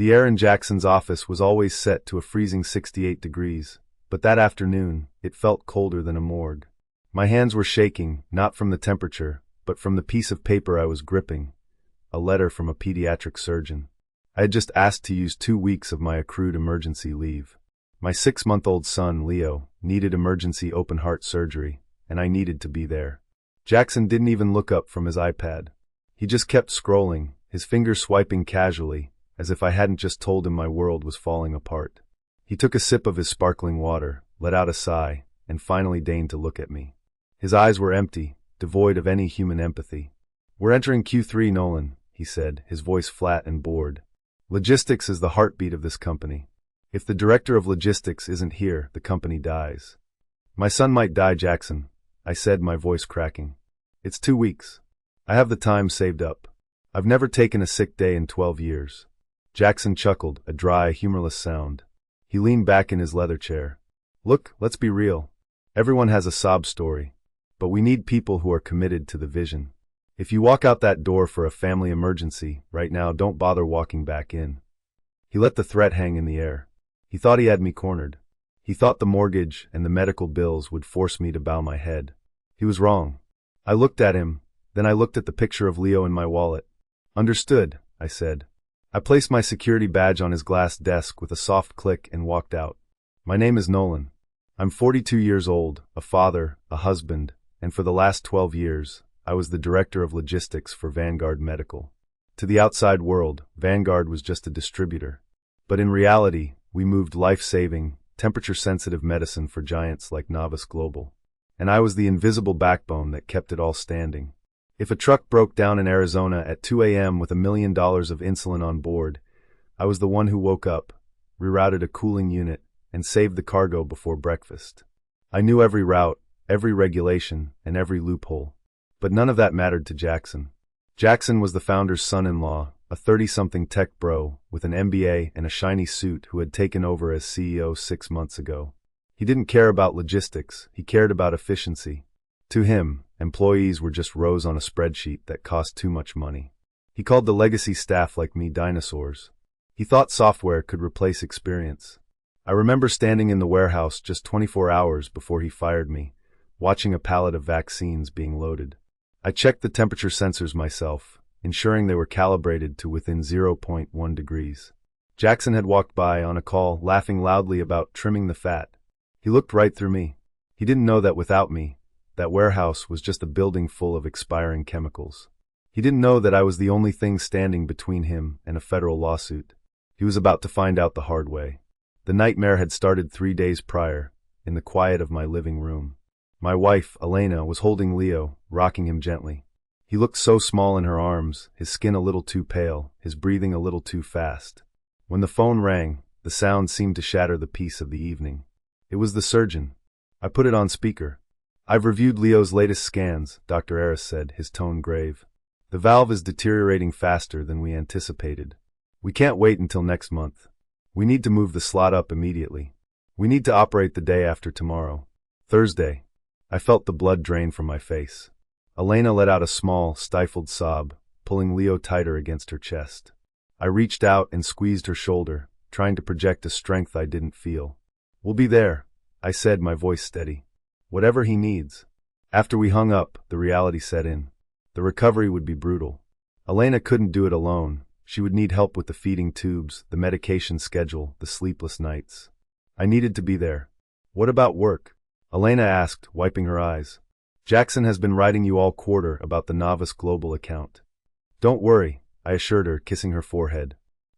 The air in Jackson's office was always set to a freezing 68 degrees, but that afternoon, it felt colder than a morgue. My hands were shaking, not from the temperature, but from the piece of paper I was gripping, a letter from a pediatric surgeon. I had just asked to use 2 weeks of my accrued emergency leave. My 6-month-old son, Leo, needed emergency open-heart surgery, and I needed to be there. Jaxon didn't even look up from his iPad. He just kept scrolling, his fingers swiping casually, as if I hadn't just told him my world was falling apart. He took a sip of his sparkling water, let out a sigh, and finally deigned to look at me. His eyes were empty, devoid of any human empathy. "We're entering Q3, Nolan," he said, his voice flat and bored. "Logistics is the heartbeat of this company. If the director of logistics isn't here, the company dies." "My son might die, Jaxon," I said, my voice cracking. "It's 2 weeks. I have the time saved up. I've never taken a sick day in 12 years. Jaxon chuckled, a dry, humorless sound. He leaned back in his leather chair. "Look, let's be real. Everyone has a sob story. But we need people who are committed to the vision. If you walk out that door for a family emergency, right now, don't bother walking back in." He let the threat hang in the air. He thought he had me cornered. He thought the mortgage and the medical bills would force me to bow my head. He was wrong. I looked at him, then I looked at the picture of Leo in my wallet. "Understood," I said. I placed my security badge on his glass desk with a soft click and walked out. "My name is Nolan. I'm 42 years old, a father, a husband, and for the last 12 years, I was the director of logistics for Vanguard Medical. To the outside world, Vanguard was just a distributor. But in reality, we moved life-saving, temperature-sensitive medicine for giants like Novis Global. And I was the invisible backbone that kept it all standing. If a truck broke down in Arizona at 2 a.m. with $1 million of insulin on board, I was the one who woke up, rerouted a cooling unit, and saved the cargo before breakfast. I knew every route, every regulation, and every loophole. But none of that mattered to Jaxon. Jaxon was the founder's son-in-law, a 30-something tech bro with an MBA and a shiny suit who had taken over as CEO 6 months ago. He didn't care about logistics, he cared about efficiency. To him, employees were just rows on a spreadsheet that cost too much money. He called the legacy staff like me dinosaurs. He thought software could replace experience. I remember standing in the warehouse just 24 hours before he fired me, watching a pallet of vaccines being loaded. I checked the temperature sensors myself, ensuring they were calibrated to within 0.1 degrees. Jaxon had walked by on a call, laughing loudly about trimming the fat. He looked right through me. He didn't know that without me, that warehouse was just a building full of expiring chemicals. He didn't know that I was the only thing standing between him and a federal lawsuit. He was about to find out the hard way. The nightmare had started 3 days prior, in the quiet of my living room. My wife, Elena, was holding Leo, rocking him gently. He looked so small in her arms, his skin a little too pale, his breathing a little too fast. When the phone rang, the sound seemed to shatter the peace of the evening. It was the surgeon. I put it on speaker. "I've reviewed Leo's latest scans," Dr. Aris said, his tone grave. "The valve is deteriorating faster than we anticipated. We can't wait until next month. We need to move the slot up immediately. We need to operate the day after tomorrow. Thursday." I felt the blood drain from my face. Elena let out a small, stifled sob, pulling Leo tighter against her chest. I reached out and squeezed her shoulder, trying to project a strength I didn't feel. "We'll be there," I said, my voice steady. "Whatever he needs." After we hung up, the reality set in. The recovery would be brutal. Elena couldn't do it alone. She would need help with the feeding tubes, the medication schedule, the sleepless nights. I needed to be there. "What about work?" Elena asked, wiping her eyes. "Jaxon has been writing you all quarter about the Novis Global account." "Don't worry," I assured her, kissing her forehead.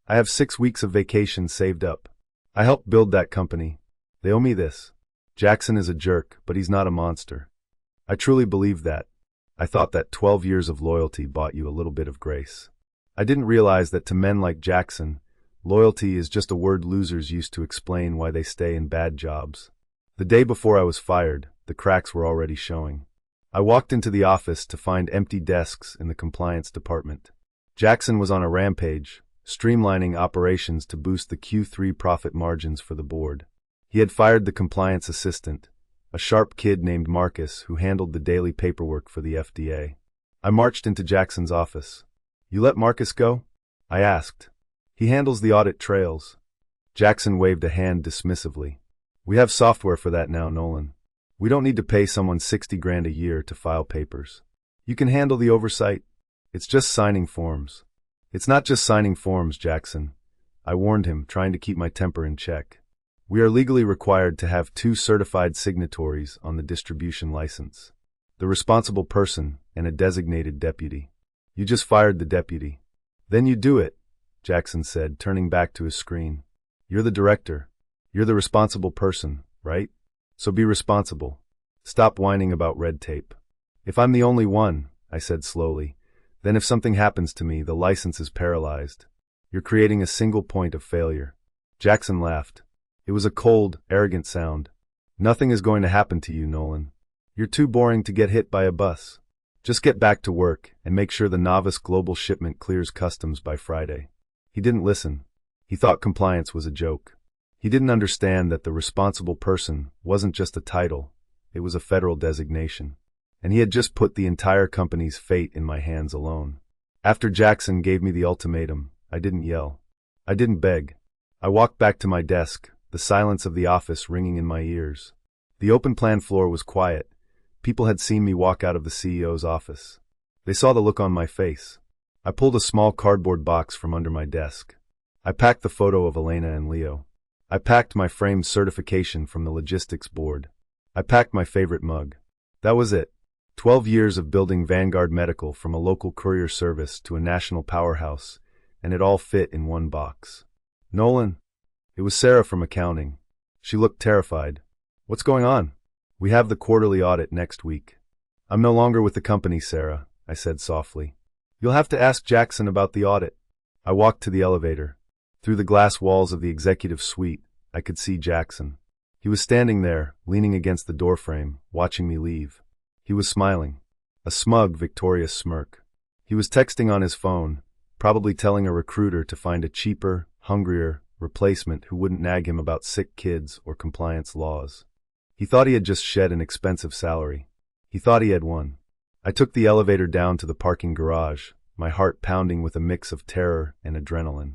"I have 6 weeks of vacation saved up. I helped build that company. They owe me this. Jaxon is a jerk, but he's not a monster." I truly believed that. I thought that 12 years of loyalty bought you a little bit of grace. I didn't realize that to men like Jaxon, loyalty is just a word losers use to explain why they stay in bad jobs. The day before I was fired, the cracks were already showing. I walked into the office to find empty desks in the compliance department. Jaxon was on a rampage, streamlining operations to boost the Q3 profit margins for the board. He had fired the compliance assistant, a sharp kid named Marcus who handled the daily paperwork for the FDA. I marched into Jaxon's office. "You let Marcus go?" I asked. He handles the audit trails. Jaxon waved a hand dismissively. We have software for that now, Nolan. We don't need to pay someone 60 grand a year to file papers. You can handle the oversight. It's just signing forms. It's not just signing forms, Jaxon. I warned him, trying to keep my temper in check. We are legally required to have 2 certified signatories on the distribution license. The responsible person and a designated deputy. You just fired the deputy. Then you do it, Jaxon said, turning back to his screen. You're the director. You're the responsible person, right? So be responsible. Stop whining about red tape. If I'm the only one, I said slowly, then if something happens to me, the license is paralyzed. You're creating a single point of failure. Jaxon laughed. It was a cold, arrogant sound. Nothing is going to happen to you, Nolan. You're too boring to get hit by a bus. Just get back to work and make sure the novice global shipment clears customs by Friday. He didn't listen. He thought compliance was a joke. He didn't understand that the responsible person wasn't just a title, it was a federal designation. And he had just put the entire company's fate in my hands alone. After Jaxon gave me the ultimatum, I didn't yell. I didn't beg. I walked back to my desk, the silence of the office ringing in my ears. The open plan floor was quiet. People had seen me walk out of the CEO's office. They saw the look on my face. I pulled a small cardboard box from under my desk. I packed the photo of Elena and Leo. I packed my framed certification from the logistics board. I packed my favorite mug. That was it. 12 years of building Vanguard Medical from a local courier service to a national powerhouse, and it all fit in one box. Nolan? It was Sarah from accounting. She looked terrified. What's going on? We have the quarterly audit next week. I'm no longer with the company, Sarah, I said softly. You'll have to ask Jaxon about the audit. I walked to the elevator. Through the glass walls of the executive suite, I could see Jaxon. He was standing there, leaning against the doorframe, watching me leave. He was smiling. A smug, victorious smirk. He was texting on his phone, probably telling a recruiter to find a cheaper, hungrier replacement who wouldn't nag him about sick kids or compliance laws. He thought he had just shed an expensive salary. He thought he had won. I took the elevator down to the parking garage, my heart pounding with a mix of terror and adrenaline.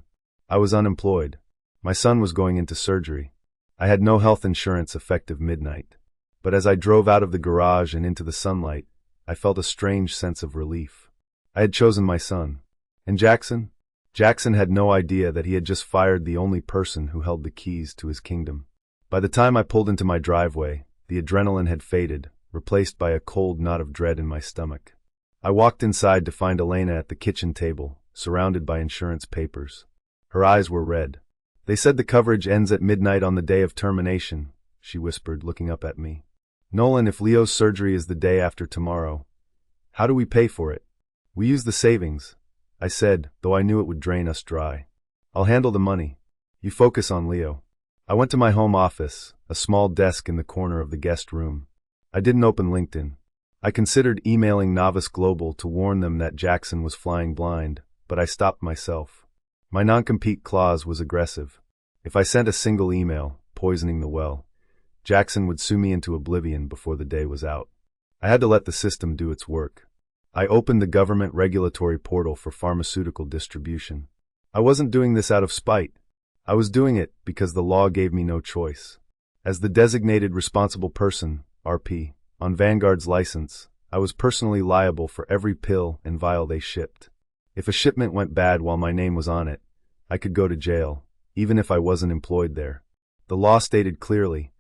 I was unemployed. My son was going into surgery. I had no health insurance effective midnight. But as I drove out of the garage and into the sunlight, I felt a strange sense of relief. I had chosen my son. And Jaxon? Jaxon had no idea that he had just fired the only person who held the keys to his kingdom. By the time I pulled into my driveway, the adrenaline had faded, replaced by a cold knot of dread in my stomach. I walked inside to find Elena at the kitchen table, surrounded by insurance papers. Her eyes were red. They said the coverage ends at midnight on the day of termination, she whispered, looking up at me. Nolan, if Leo's surgery is the day after tomorrow, how do we pay for it? We use the savings, I said, though I knew it would drain us dry. I'll handle the money. You focus on Leo. I went to my home office, a small desk in the corner of the guest room. I didn't open LinkedIn. I considered emailing Novice Global to warn them that Jaxon was flying blind, but I stopped myself. My non-compete clause was aggressive. If I sent a single email, poisoning the well, Jaxon would sue me into oblivion before the day was out. I had to let the system do its work. I opened the government regulatory portal for pharmaceutical distribution. I wasn't doing this out of spite. I was doing it because the law gave me no choice. As the designated responsible person, RP, on Vanguard's license, I was personally liable for every pill and vial they shipped. If a shipment went bad while my name was on it, I could go to jail, even if I wasn't employed there. The law stated clearly,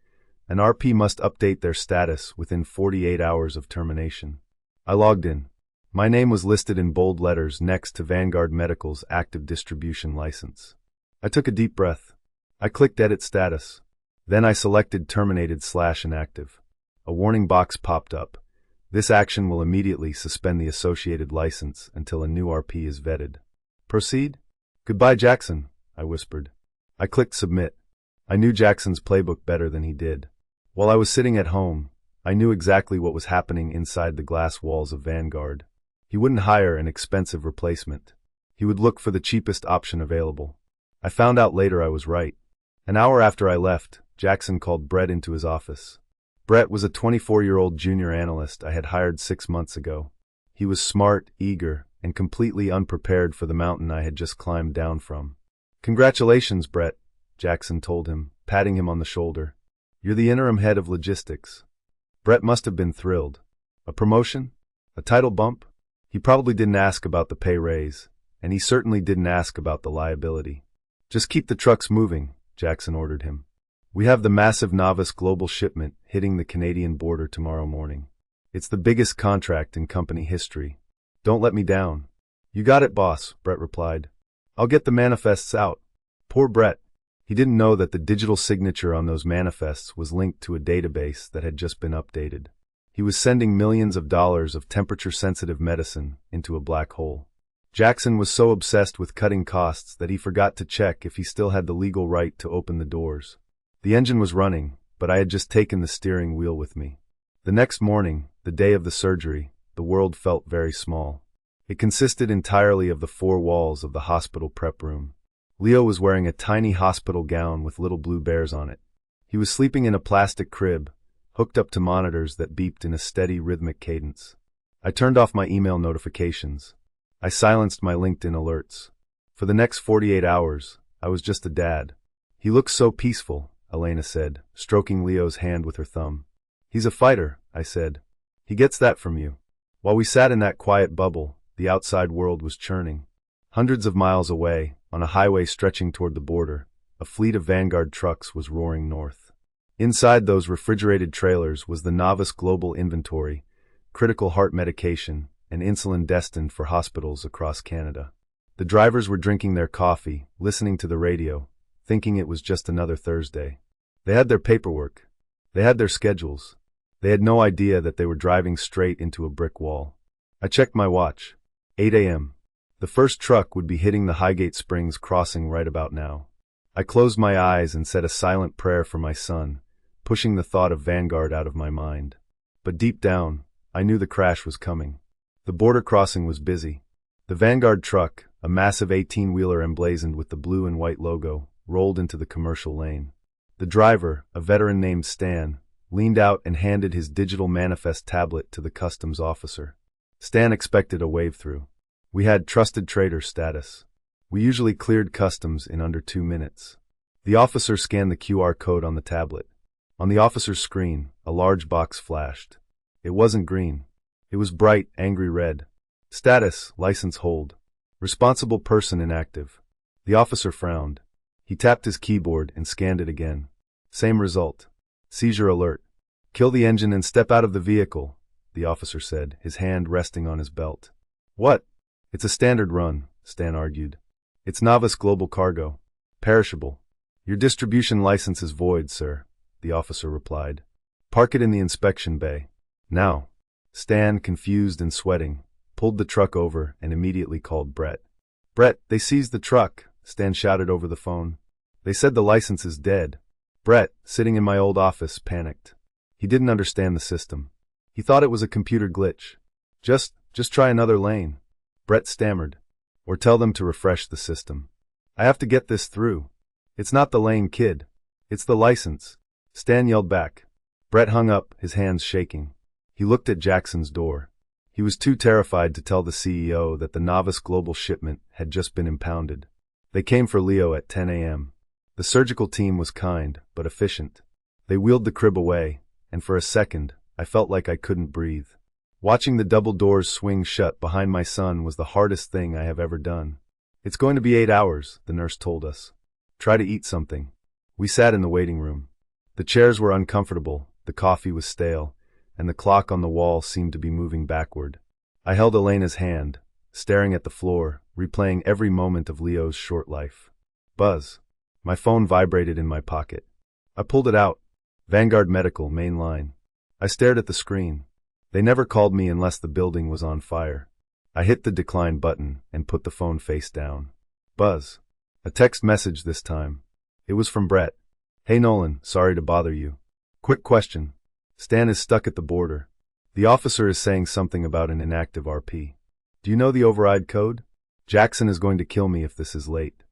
an RP must update their status within 48 hours of termination. I logged in. My name was listed in bold letters next to Vanguard Medical's active distribution license. I took a deep breath. I clicked Edit Status. Then I selected Terminated/Inactive. A warning box popped up. This action will immediately suspend the associated license until a new RP is vetted. Proceed? Goodbye, Jaxon, I whispered. I clicked Submit. I knew Jaxon's playbook better than he did. While I was sitting at home, I knew exactly what was happening inside the glass walls of Vanguard. He wouldn't hire an expensive replacement. He would look for the cheapest option available. I found out later I was right. An hour after I left, Jaxon called Brett into his office. Brett was a 24-year-old junior analyst I had hired 6 months ago. He was smart, eager, and completely unprepared for the mountain I had just climbed down from. Congratulations, Brett, Jaxon told him, patting him on the shoulder. You're the interim head of logistics. Brett must have been thrilled. A promotion? A title bump? He probably didn't ask about the pay raise, and he certainly didn't ask about the liability. Just keep the trucks moving, Jaxon ordered him. We have the massive novice global shipment hitting the Canadian border tomorrow morning. It's the biggest contract in company history. Don't let me down. You got it, boss, Brett replied. I'll get the manifests out. Poor Brett. He didn't know that the digital signature on those manifests was linked to a database that had just been updated. He was sending millions of dollars of temperature-sensitive medicine into a black hole. Jaxon was so obsessed with cutting costs that he forgot to check if he still had the legal right to open the doors. The engine was running, but I had just taken the steering wheel with me. The next morning, the day of the surgery, the world felt very small. It consisted entirely of the four walls of the hospital prep room. Leo was wearing a tiny hospital gown with little blue bears on it. He was sleeping in a plastic crib, hooked up to monitors that beeped in a steady rhythmic cadence. I turned off my email notifications. I silenced my LinkedIn alerts. For the next 48 hours, I was just a dad. He looks so peaceful, Elena said, stroking Leo's hand with her thumb. He's a fighter, I said. He gets that from you. While we sat in that quiet bubble, the outside world was churning. Hundreds of miles away, on a highway stretching toward the border, a fleet of Vanguard trucks was roaring north. Inside those refrigerated trailers was the novice global inventory, critical heart medication, and insulin destined for hospitals across Canada. The drivers were drinking their coffee, listening to the radio, thinking it was just another Thursday. They had their paperwork. They had their schedules. They had no idea that they were driving straight into a brick wall. I checked my watch. 8 a.m. The first truck would be hitting the Highgate Springs crossing right about now. I closed my eyes and said a silent prayer for my son, pushing the thought of Vanguard out of my mind. But deep down, I knew the crash was coming. The border crossing was busy. The Vanguard truck, a massive 18-wheeler emblazoned with the blue and white logo, rolled into the commercial lane. The driver, a veteran named Stan, leaned out and handed his digital manifest tablet to the customs officer. Stan expected a wave-through. We had trusted trader status. We usually cleared customs in under 2 minutes. The officer scanned the QR code on the tablet. On the officer's screen, a large box flashed. It wasn't green. It was bright, angry red. Status, license hold. Responsible person inactive. The officer frowned. He tapped his keyboard and scanned it again. Same result. Seizure alert. Kill the engine and step out of the vehicle, the officer said, his hand resting on his belt. What? It's a standard run, Stan argued. It's novice global cargo. Perishable. Your distribution license is void, sir, the officer replied. Park it in the inspection bay. Now. Stan, confused and sweating, pulled the truck over and immediately called Brett. Brett, they seized the truck, Stan shouted over the phone. They said the license is dead. Brett, sitting in my old office, panicked. He didn't understand the system. He thought it was a computer glitch. Just try another lane. Brett stammered. Or tell them to refresh the system. I have to get this through. It's not the lane, kid. It's the license. Stan yelled back. Brett hung up, his hands shaking. He looked at Jaxon's door. He was too terrified to tell the CEO that the novice global shipment had just been impounded. They came for Leo at 10 a.m. The surgical team was kind, but efficient. They wheeled the crib away, and for a second, I felt like I couldn't breathe. Watching the double doors swing shut behind my son was the hardest thing I have ever done. It's going to be 8 hours, the nurse told us. Try to eat something. We sat in the waiting room. The chairs were uncomfortable, the coffee was stale, and the clock on the wall seemed to be moving backward. I held Elena's hand, staring at the floor, replaying every moment of Leo's short life. Buzz. My phone vibrated in my pocket. I pulled it out. Vanguard Medical, main line. I stared at the screen. They never called me unless the building was on fire. I hit the decline button and put the phone face down. Buzz. A text message this time. It was from Brett. Hey Nolan, sorry to bother you. Quick question. Stan is stuck at the border. The officer is saying something about an inactive RP. Do you know the override code? Jaxon is going to kill me if this is late.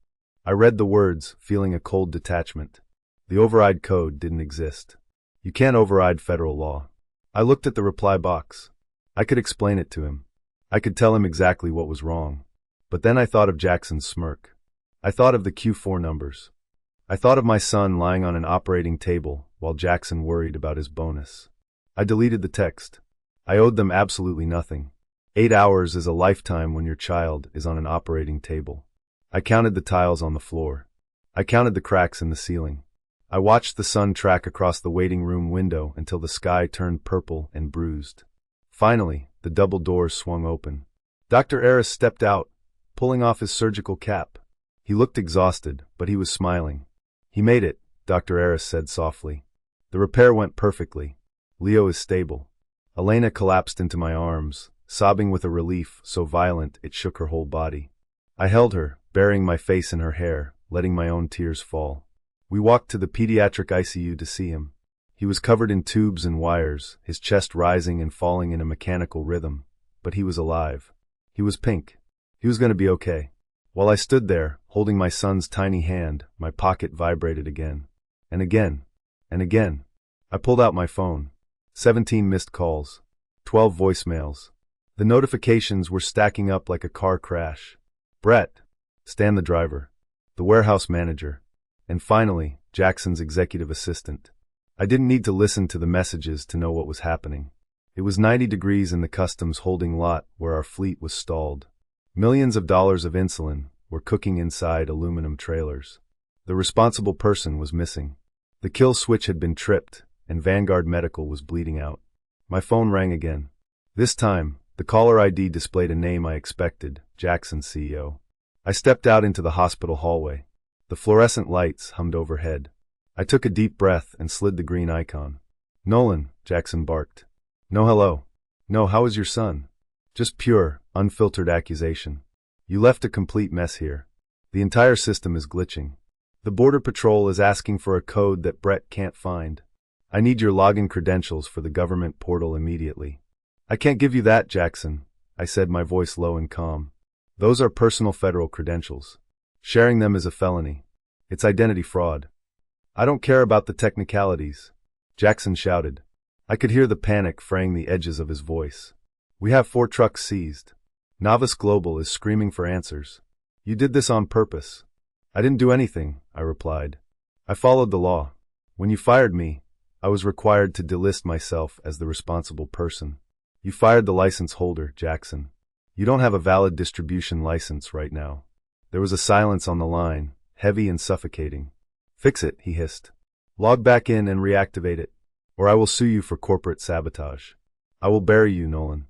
I read the words, feeling a cold detachment. The override code didn't exist. You can't override federal law. I looked at the reply box. I could explain it to him. I could tell him exactly what was wrong. But then I thought of Jaxon's smirk. I thought of the Q4 numbers. I thought of my son lying on an operating table while Jaxon worried about his bonus. I deleted the text. I owed them absolutely nothing. 8 hours is a lifetime when your child is on an operating table. I counted the tiles on the floor. I counted the cracks in the ceiling. I watched the sun track across the waiting room window until the sky turned purple and bruised. Finally, the double doors swung open. Dr. Aris stepped out, pulling off his surgical cap. He looked exhausted, but he was smiling. "He made it," Dr. Aris said softly. "The repair went perfectly. Leo is stable." Elena collapsed into my arms, sobbing with a relief so violent it shook her whole body. I held her, burying my face in her hair, letting my own tears fall. We walked to the pediatric ICU to see him. He was covered in tubes and wires, his chest rising and falling in a mechanical rhythm, but he was alive. He was pink. He was going to be okay. While I stood there, holding my son's tiny hand, my pocket vibrated again. And again. And again. I pulled out my phone. 17 missed calls. 12 voicemails. The notifications were stacking up like a car crash. Brett. Stan the driver. The warehouse manager. And finally, Jackson's executive assistant. I didn't need to listen to the messages to know what was happening. It was 90 degrees in the customs holding lot where our fleet was stalled. Millions of dollars of insulin were cooking inside aluminum trailers. The responsible person was missing. The kill switch had been tripped, and Vanguard Medical was bleeding out. My phone rang again. This time, the caller ID displayed a name I expected, Jaxon CEO. I stepped out into the hospital hallway. The fluorescent lights hummed overhead. I took a deep breath and slid the green icon. "Nolan," Jaxon barked. "No hello. No, how is your son?" Just pure, unfiltered accusation. "You left a complete mess here. The entire system is glitching. The Border Patrol is asking for a code that Brett can't find. I need your login credentials for the government portal immediately." "I can't give you that, Jaxon," I said, my voice low and calm. "Those are personal federal credentials. Sharing them is a felony. It's identity fraud." "I don't care about the technicalities," Jaxon shouted. I could hear the panic fraying the edges of his voice. "We have 4 trucks seized. Novice Global is screaming for answers. You did this on purpose." "I didn't do anything," I replied. "I followed the law. When you fired me, I was required to delist myself as the responsible person. You fired the license holder, Jaxon. You don't have a valid distribution license right now." There was a silence on the line, heavy and suffocating. "Fix it," he hissed. "Log back in and reactivate it, or I will sue you for corporate sabotage. I will bury you, Nolan."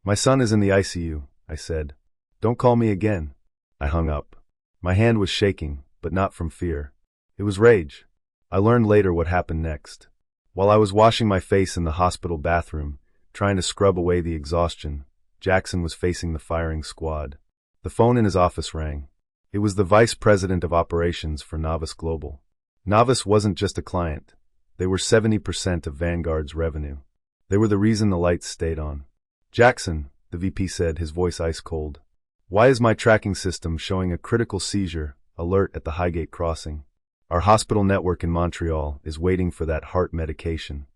"My son is in the ICU," I said. "Don't call me again." I hung up. My hand was shaking, but not from fear. It was rage. I learned later what happened next. While I was washing my face in the hospital bathroom, trying to scrub away the exhaustion, Jaxon was facing the firing squad. The phone in his office rang. It was the vice president of operations for Novice Global. Novice wasn't just a client. They were 70% of Vanguard's revenue. They were the reason the lights stayed on. "Jaxon," the VP said, his voice ice cold. "Why is my tracking system showing a critical seizure alert at the Highgate crossing? Our hospital network in Montreal is waiting for that heart medication."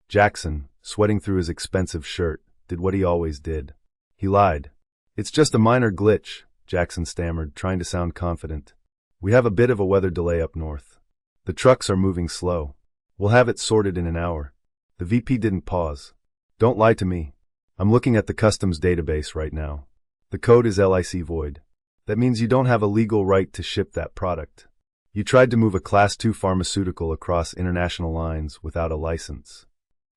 Jaxon, sweating through his expensive shirt, did what he always did. He lied. "It's just a minor glitch," Jaxon stammered, trying to sound confident. "We have a bit of a weather delay up north. The trucks are moving slow. We'll have it sorted in an hour." The VP didn't pause. "Don't lie to me. I'm looking at the customs database right now. The code is LIC void. That means you don't have a legal right to ship that product. You tried to move a Class 2 pharmaceutical across international lines without a license."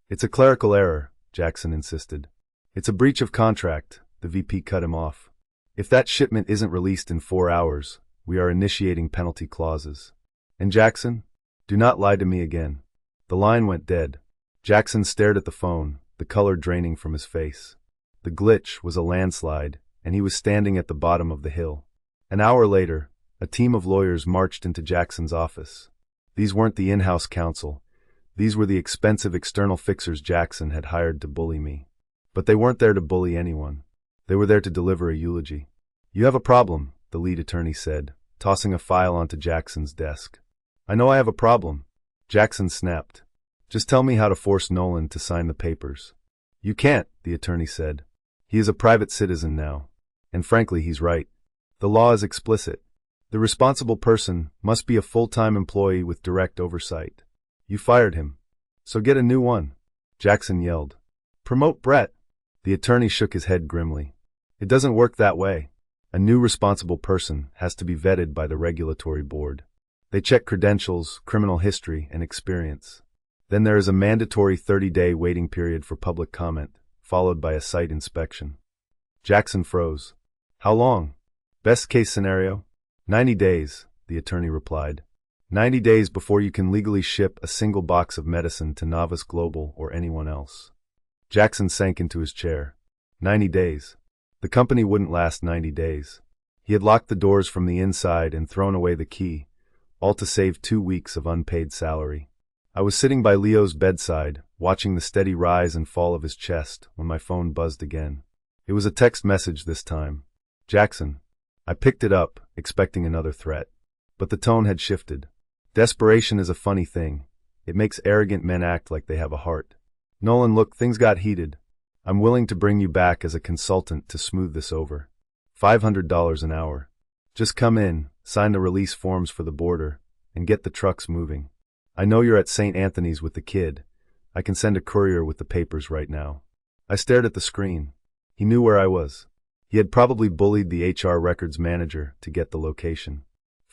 "It's a clerical error," Jaxon insisted. "It's a breach of contract," the VP cut him off. "If that shipment isn't released in 4 hours, we are initiating penalty clauses. And Jaxon, do not lie to me again." The line went dead. Jaxon stared at the phone, the color draining from his face. The glitch was a landslide, and he was standing at the bottom of the hill. An hour later, a team of lawyers marched into Jackson's office. These weren't the in-house counsel. These were the expensive external fixers Jaxon had hired to bully me. But they weren't there to bully anyone. They were there to deliver a eulogy. "You have a problem," the lead attorney said, tossing a file onto Jackson's desk. "I know I have a problem," Jaxon snapped. "Just tell me how to force Nolan to sign the papers." "You can't," the attorney said. "He is a private citizen now. And frankly, he's right. The law is explicit. The responsible person must be a full-time employee with direct oversight. You fired him. So get a new one, Jaxon yelled. Promote Brett. The attorney shook his head grimly. It doesn't work that way. A new responsible person has to be vetted by the regulatory board. They check credentials, criminal history, and experience. Then there is a mandatory 30-day waiting period for public comment, followed by a site inspection. Jaxon froze. How long? Best case scenario? 90 days, the attorney replied. 90 days before you can legally ship a single box of medicine to Novice Global or anyone else. Jaxon sank into his chair. 90 days. The company wouldn't last 90 days. He had locked the doors from the inside and thrown away the key, all to save 2 weeks of unpaid salary. I was sitting by Leo's bedside, watching the steady rise and fall of his chest, when my phone buzzed again. It was a text message this time. Jaxon. I picked it up, expecting another threat. But the tone had shifted. Desperation is a funny thing. It makes arrogant men act like they have a heart. Nolan, look, things got heated. I'm willing to bring you back as a consultant to smooth this over. $500 an hour. Just come in, sign the release forms for the border, and get the trucks moving. I know you're at St. Anthony's with the kid. I can send a courier with the papers right now. I stared at the screen. He knew where I was. He had probably bullied the HR records manager to get the location.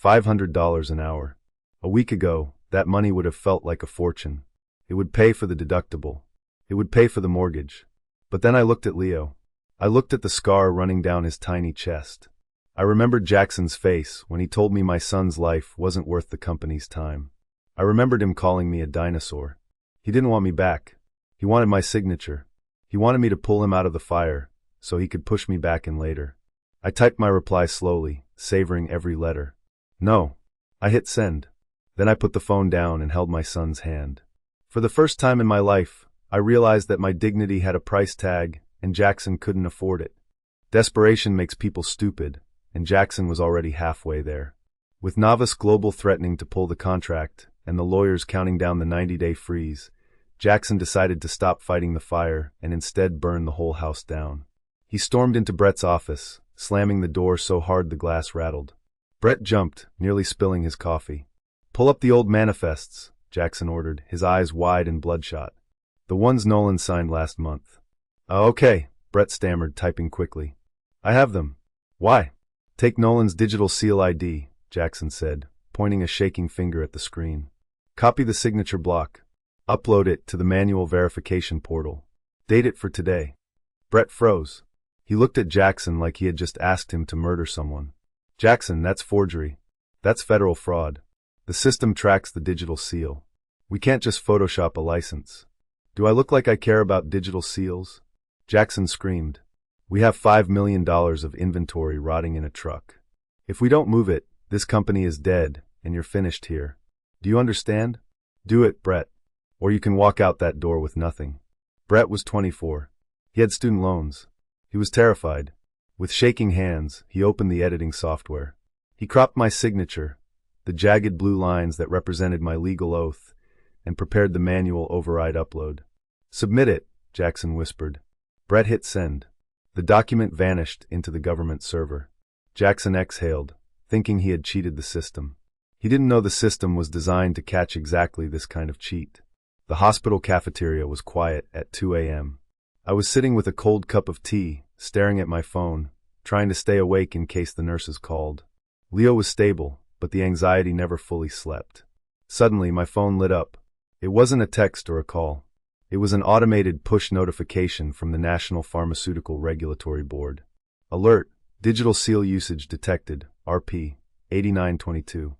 $500 an hour. A week ago, that money would have felt like a fortune. It would pay for the deductible. It would pay for the mortgage. But then I looked at Leo. I looked at the scar running down his tiny chest. I remembered Jaxon's face when he told me my son's life wasn't worth the company's time. I remembered him calling me a dinosaur. He didn't want me back. He wanted my signature. He wanted me to pull him out of the fire, so he could push me back in later. I typed my reply slowly, savoring every letter. No. I hit send. Then I put the phone down and held my son's hand. For the first time in my life, I realized that my dignity had a price tag, and Jaxon couldn't afford it. Desperation makes people stupid, and Jaxon was already halfway there. With Novice Global threatening to pull the contract, and the lawyers counting down the 90-day freeze, Jaxon decided to stop fighting the fire and instead burn the whole house down. He stormed into Brett's office, slamming the door so hard the glass rattled. Brett jumped, nearly spilling his coffee. Pull up the old manifests, Jaxon ordered, his eyes wide and bloodshot. The ones Nolan signed last month. Okay, Brett stammered, typing quickly. I have them. Why? Take Nolan's digital seal ID, Jaxon said, pointing a shaking finger at the screen. Copy the signature block. Upload it to the manual verification portal. Date it for today. Brett froze. He looked at Jaxon like he had just asked him to murder someone. Jaxon, that's forgery. That's federal fraud. The system tracks the digital seal. We can't just Photoshop a license. Do I look like I care about digital seals? Jaxon screamed. We have $5 million of inventory rotting in a truck. If we don't move it, this company is dead, and you're finished here. Do you understand? Do it, Brett. Or you can walk out that door with nothing. Brett was 24. He had student loans. He was terrified. With shaking hands, he opened the editing software. He cropped my signature, the jagged blue lines that represented my legal oath, and prepared the manual override upload. Submit it, Jaxon whispered. Brett hit send. The document vanished into the government server. Jaxon exhaled, thinking he had cheated the system. He didn't know the system was designed to catch exactly this kind of cheat. The hospital cafeteria was quiet at 2 a.m. I was sitting with a cold cup of tea, staring at my phone, trying to stay awake in case the nurses called. Leo was stable, but the anxiety never fully slept. Suddenly, my phone lit up. It wasn't a text or a call. It was an automated push notification from the National Pharmaceutical Regulatory Board. Alert, digital seal usage detected, RP 8922.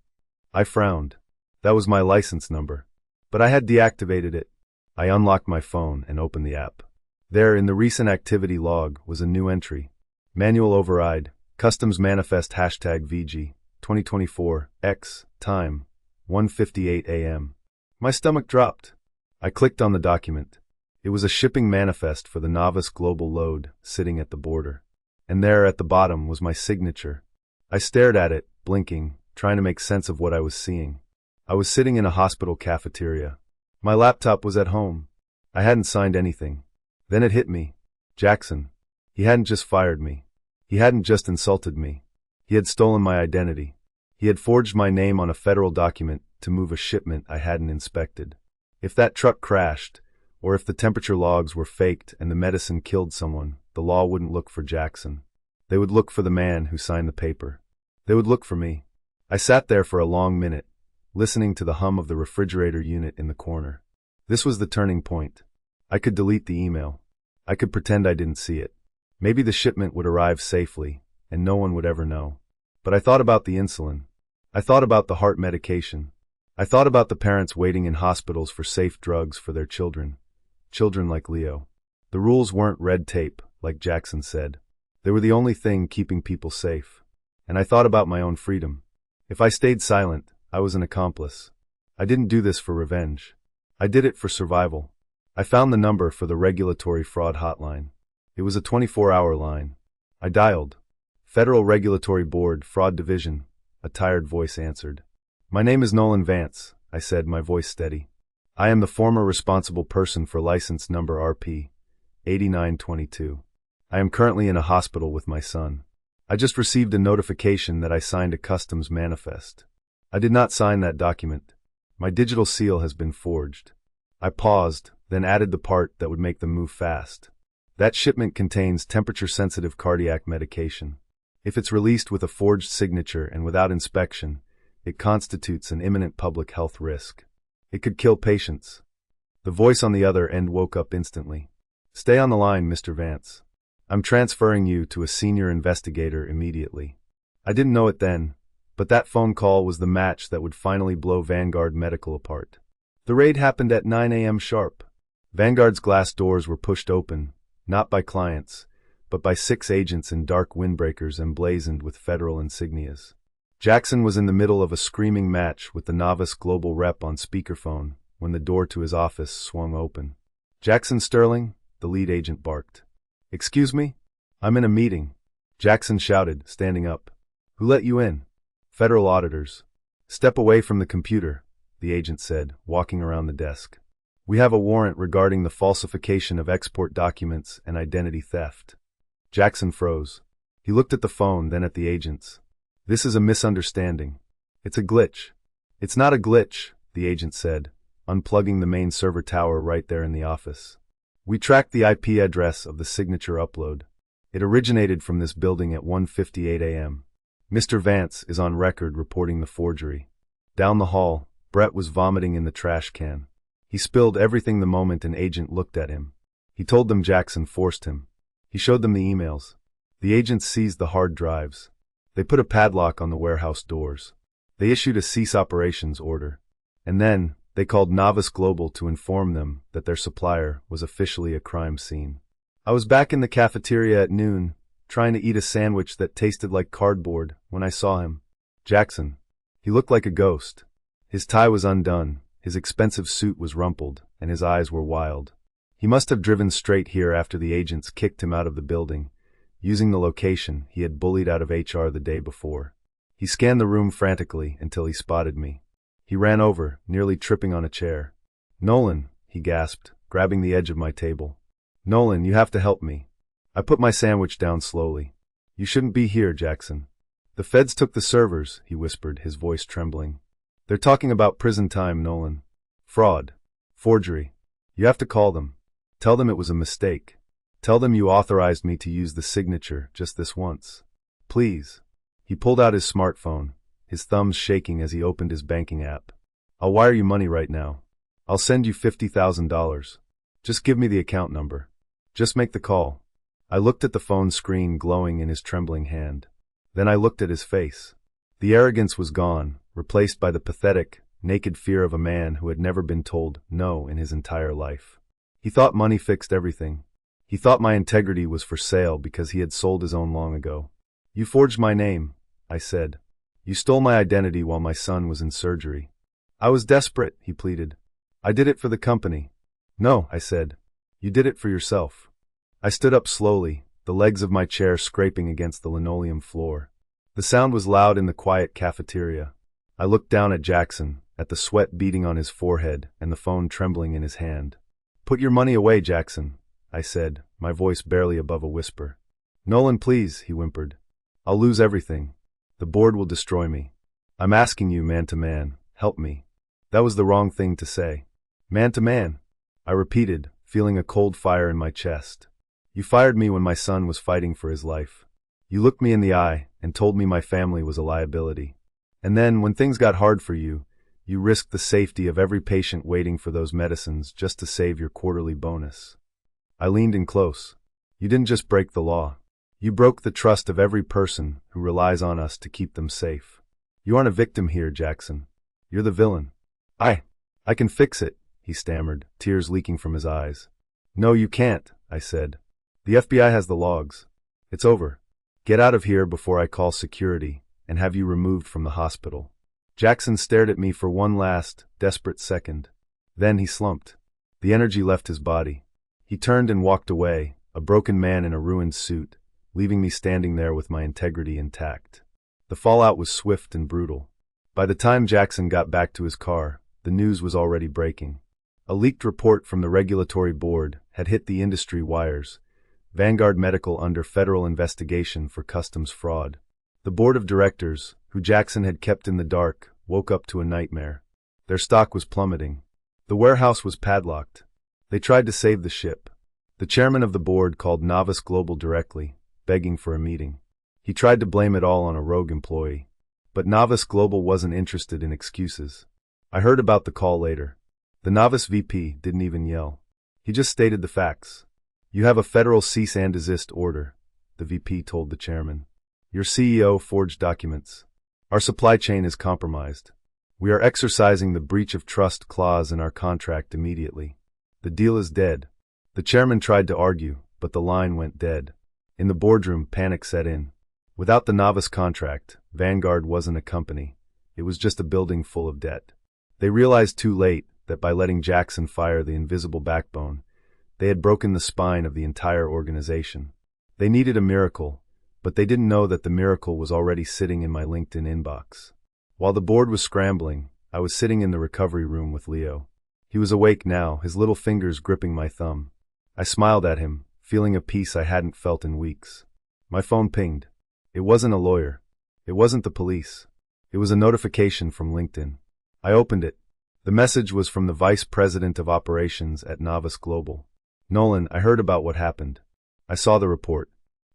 I frowned. That was my license number. But I had deactivated it. I unlocked my phone and opened the app. There, in the recent activity log, was a new entry. Manual override, customs manifest #VG, 2024, X, time, 1:58 a.m. My stomach dropped. I clicked on the document. It was a shipping manifest for the Novice Global load, sitting at the border. And there, at the bottom, was my signature. I stared at it, blinking, trying to make sense of what I was seeing. I was sitting in a hospital cafeteria. My laptop was at home. I hadn't signed anything. Then it hit me. Jaxon. He hadn't just fired me. He hadn't just insulted me. He had stolen my identity. He had forged my name on a federal document to move a shipment I hadn't inspected. If that truck crashed, or if the temperature logs were faked and the medicine killed someone, the law wouldn't look for Jaxon. They would look for the man who signed the paper. They would look for me. I sat there for a long minute, listening to the hum of the refrigerator unit in the corner. This was the turning point. I could delete the email. I could pretend I didn't see it. Maybe the shipment would arrive safely, and no one would ever know. But I thought about the insulin. I thought about the heart medication. I thought about the parents waiting in hospitals for safe drugs for their children. Children like Leo. The rules weren't red tape, like Jaxon said. They were the only thing keeping people safe. And I thought about my own freedom. If I stayed silent, I was an accomplice. I didn't do this for revenge. I did it for survival. I found the number for the regulatory fraud hotline. It was a 24-hour line. I dialed. Federal Regulatory Board, Fraud Division, a tired voice answered. My name is Nolan Vance, I said, my voice steady. I am the former responsible person for license number RP 8922. I am currently in a hospital with my son. I just received a notification that I signed a customs manifest. I did not sign that document. My digital seal has been forged. I paused, then added the part that would make them move fast. That shipment contains temperature-sensitive cardiac medication. If it's released with a forged signature and without inspection, it constitutes an imminent public health risk. It could kill patients. The voice on the other end woke up instantly. Stay on the line, Mr. Vance. I'm transferring you to a senior investigator immediately. I didn't know it then, but that phone call was the match that would finally blow Vanguard Medical apart. The raid happened at 9 a.m. sharp. Vanguard's glass doors were pushed open, not by clients, but by 6 agents in dark windbreakers emblazoned with federal insignias. Jaxon was in the middle of a screaming match with the novice global rep on speakerphone when the door to his office swung open. Jaxon Sterling, the lead agent barked. Excuse me? I'm in a meeting. Jaxon shouted, standing up. Who let you in? Federal auditors. Step away from the computer, the agent said, walking around the desk. We have a warrant regarding the falsification of export documents and identity theft. Jaxon froze. He looked at the phone, then at the agents. This is a misunderstanding. It's a glitch. It's not a glitch, the agent said, unplugging the main server tower right there in the office. We tracked the IP address of the signature upload. It originated from this building at 1:58 a.m. Mr. Vance is on record reporting the forgery. Down the hall, Brett was vomiting in the trash can. He spilled everything the moment an agent looked at him. He told them Jaxon forced him. He showed them the emails. The agents seized the hard drives. They put a padlock on the warehouse doors. They issued a cease operations order. And then, they called Novice Global to inform them that their supplier was officially a crime scene. I was back in the cafeteria at noon, trying to eat a sandwich that tasted like cardboard, when I saw him. Jaxon. He looked like a ghost. His tie was undone, his expensive suit was rumpled, and his eyes were wild. He must have driven straight here after the agents kicked him out of the building, using the location he had bullied out of HR the day before. He scanned the room frantically until he spotted me. He ran over, nearly tripping on a chair. Nolan, he gasped, grabbing the edge of my table. Nolan, you have to help me. I put my sandwich down slowly. You shouldn't be here, Jaxon. The feds took the servers, he whispered, his voice trembling. They're talking about prison time, Nolan. Fraud. Forgery. You have to call them. Tell them it was a mistake. Tell them you authorized me to use the signature just this once. Please. He pulled out his smartphone, his thumbs shaking as he opened his banking app. I'll wire you money right now. I'll send you $50,000. Just give me the account number. Just make the call. I looked at the phone screen glowing in his trembling hand. Then I looked at his face. The arrogance was gone, replaced by the pathetic, naked fear of a man who had never been told no in his entire life. He thought money fixed everything. He thought my integrity was for sale because he had sold his own long ago. You forged my name, I said. You stole my identity while my son was in surgery. I was desperate, he pleaded. I did it for the company. No, I said. You did it for yourself. I stood up slowly, the legs of my chair scraping against the linoleum floor. The sound was loud in the quiet cafeteria. I looked down at Jaxon, at the sweat beading on his forehead and the phone trembling in his hand. Put your money away, Jaxon, I said, my voice barely above a whisper. Nolan, please, he whimpered. I'll lose everything. The board will destroy me. I'm asking you man to man, help me. That was the wrong thing to say. Man to man, I repeated, feeling a cold fire in my chest. You fired me when my son was fighting for his life. You looked me in the eye and told me my family was a liability. And then, when things got hard for you, you risked the safety of every patient waiting for those medicines just to save your quarterly bonus. I leaned in close. You didn't just break the law. You broke the trust of every person who relies on us to keep them safe. You aren't a victim here, Jaxon. You're the villain. I can fix it, he stammered, tears leaking from his eyes. No, you can't, I said. The FBI has the logs. It's over. Get out of here before I call security and have you removed from the hospital. Jaxon stared at me for one last, desperate second. Then he slumped. The energy left his body. He turned and walked away, a broken man in a ruined suit, leaving me standing there with my integrity intact. The fallout was swift and brutal. By the time Jaxon got back to his car, the news was already breaking. A leaked report from the regulatory board had hit the industry wires. Vanguard Medical under federal investigation for customs fraud. The board of directors, who Jaxon had kept in the dark, woke up to a nightmare. Their stock was plummeting. The warehouse was padlocked. They tried to save the ship. The chairman of the board called Novice Global directly, begging for a meeting. He tried to blame it all on a rogue employee. But Novice Global wasn't interested in excuses. I heard about the call later. The Novice VP didn't even yell. He just stated the facts. You have a federal cease and desist order, the VP told the chairman. Your CEO forged documents. Our supply chain is compromised. We are exercising the breach of trust clause in our contract immediately. The deal is dead. The chairman tried to argue, but the line went dead. In the boardroom, panic set in. Without the Novice contract, Vanguard wasn't a company. It was just a building full of debt. They realized too late that by letting Jaxon fire the invisible backbone, they had broken the spine of the entire organization. They needed a miracle, but they didn't know that the miracle was already sitting in my LinkedIn inbox. While the board was scrambling, I was sitting in the recovery room with Leo. He was awake now, his little fingers gripping my thumb. I smiled at him, feeling a peace I hadn't felt in weeks. My phone pinged. It wasn't a lawyer. It wasn't the police. It was a notification from LinkedIn. I opened it. The message was from the Vice President of Operations at Novice Global. Nolan, I heard about what happened. I saw the report.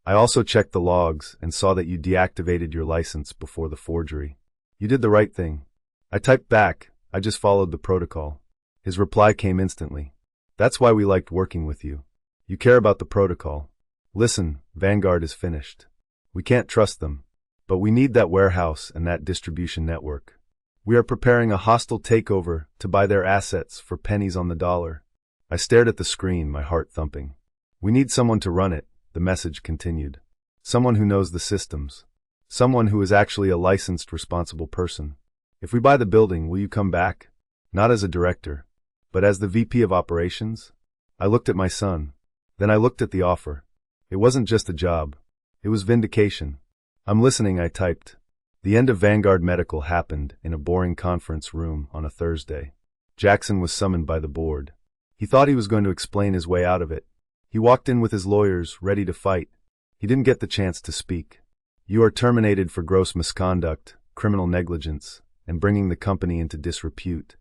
I also checked the logs and saw that you deactivated your license before the forgery. You did the right thing. I typed back, I just followed the protocol. His reply came instantly. That's why we liked working with you. You care about the protocol. Listen, Vanguard is finished. We can't trust them. But we need that warehouse and that distribution network. We are preparing a hostile takeover to buy their assets for pennies on the dollar. I stared at the screen, my heart thumping. We need someone to run it, the message continued. Someone who knows the systems. Someone who is actually a licensed, responsible person. If we buy the building, will you come back? Not as a director, but as the VP of operations? I looked at my son. Then I looked at the offer. It wasn't just a job. It was vindication. I'm listening, I typed. The end of Vanguard Medical happened in a boring conference room on a Thursday. Jaxon was summoned by the board. He thought he was going to explain his way out of it. He walked in with his lawyers, ready to fight. He didn't get the chance to speak. You are terminated for gross misconduct, criminal negligence, and bringing the company into disrepute,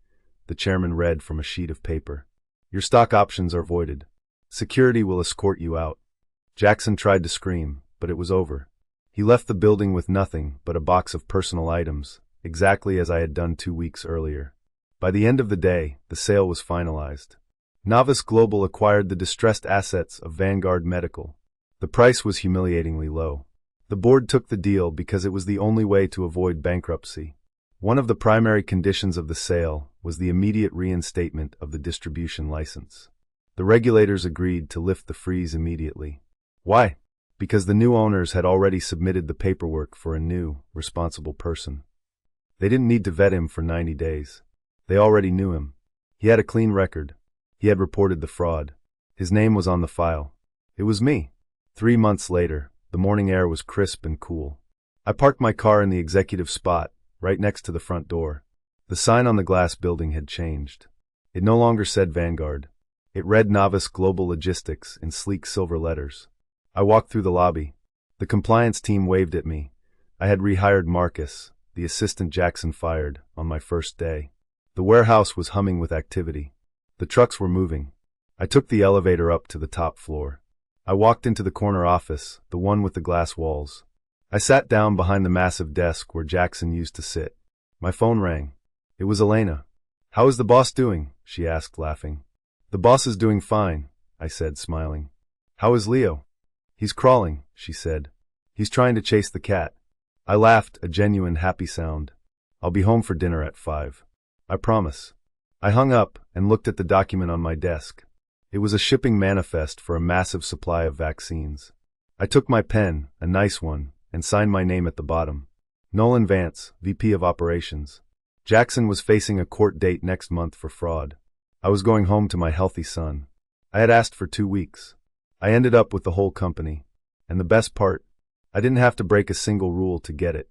the chairman read from a sheet of paper. Your stock options are voided. Security will escort you out. Jaxon tried to scream, but it was over. He left the building with nothing but a box of personal items, exactly as I had done 2 weeks earlier. By the end of the day, the sale was finalized. Novice Global acquired the distressed assets of Vanguard Medical. The price was humiliatingly low. The board took the deal because it was the only way to avoid bankruptcy. One of the primary conditions of the sale was the immediate reinstatement of the distribution license. The regulators agreed to lift the freeze immediately. Why? Because the new owners had already submitted the paperwork for a new, responsible person. They didn't need to vet him for 90 days. They already knew him. He had a clean record. He had reported the fraud. His name was on the file. It was me. 3 months later, the morning air was crisp and cool. I parked my car in the executive spot, right next to the front door. The sign on the glass building had changed. It no longer said Vanguard. It read Novice Global Logistics in sleek silver letters. I walked through the lobby. The compliance team waved at me. I had rehired Marcus, the assistant Jaxon fired, on my first day. The warehouse was humming with activity. The trucks were moving. I took the elevator up to the top floor. I walked into the corner office, the one with the glass walls. I sat down behind the massive desk where Jaxon used to sit. My phone rang. It was Elena. "How is the boss doing?" she asked, laughing. "The boss is doing fine," I said, smiling. "How is Leo?" "He's crawling," she said. "He's trying to chase the cat." I laughed, a genuine happy sound. "I'll be home for dinner at 5. I promise." I hung up and looked at the document on my desk. It was a shipping manifest for a massive supply of vaccines. I took my pen, a nice one, and signed my name at the bottom. Nolan Vance, VP of Operations. Jaxon was facing a court date next month for fraud. I was going home to my healthy son. I had asked for 2 weeks. I ended up with the whole company. And the best part, I didn't have to break a single rule to get it.